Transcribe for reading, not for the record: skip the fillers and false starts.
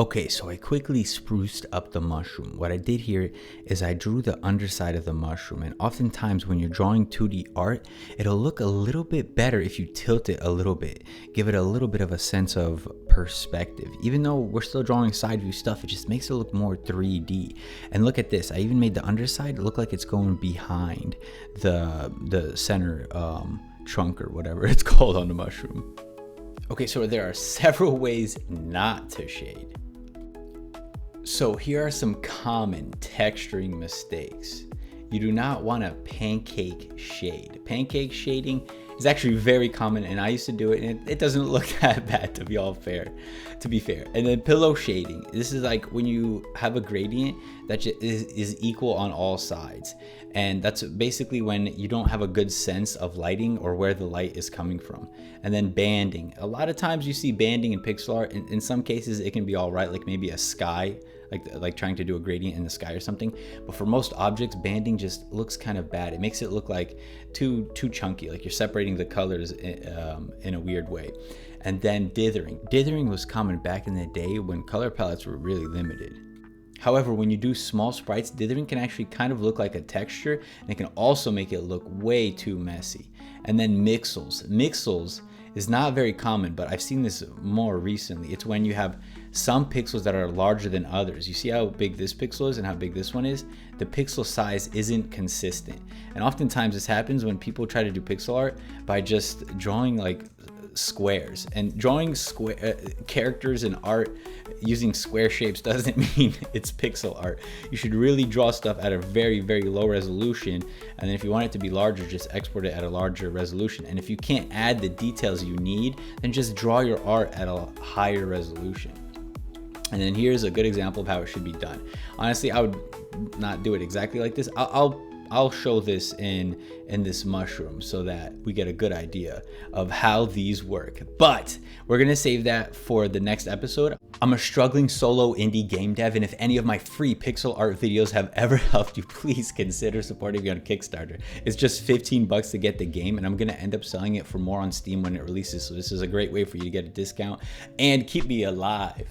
Okay, so I quickly spruced up the mushroom. What I did here is I drew the underside of the mushroom, and oftentimes when you're drawing 2D art, it'll look a little bit better if you tilt it a little bit, give it a little bit of a sense of perspective. Even though we're still drawing side view stuff, it just makes it look more 3D. And look at this, I even made the underside look like it's going behind the center trunk or whatever it's called on the mushroom. Okay, so there are several ways not to shade. So here are some common texturing mistakes. You do not want to pancake shade. Pancake shading is actually very common, and I used to do it, and it doesn't look that bad, to be fair. And then pillow shading. This is like when you have a gradient that is equal on all sides. And that's basically when you don't have a good sense of lighting or where the light is coming from. And then banding. A lot of times you see banding in pixel art. In some cases it can be all right, like maybe a sky, like trying to do a gradient in the sky or something. But for most objects, banding just looks kind of bad. It makes it look like too chunky, like you're separating the colors in a weird way. And then dithering. Dithering was common back in the day when color palettes were really limited. However, when you do small sprites, dithering can actually kind of look like a texture, and it can also make it look way too messy. And then mixels. Mixels is not very common, but I've seen this more recently. It's when you have some pixels that are larger than others. You see how big this pixel is and how big this one is? The pixel size isn't consistent. And oftentimes this happens when people try to do pixel art by just drawing like squares, and drawing characters in art using square shapes doesn't mean it's pixel art. You should really draw stuff at a very, very low resolution, and then if you want it to be larger, just export it at a larger resolution. And if you can't add the details you need, then just draw your art at a higher resolution. And then here's a good example of how it should be done. Honestly, I would not do it exactly like this. I'll show this in this mushroom so that we get a good idea of how these work. But we're gonna save that for the next episode. I'm a struggling solo indie game dev, and if any of my free pixel art videos have ever helped you, please consider supporting me on Kickstarter. It's just 15 bucks to get the game, and I'm gonna end up selling it for more on Steam when it releases. So this is a great way for you to get a discount and keep me alive.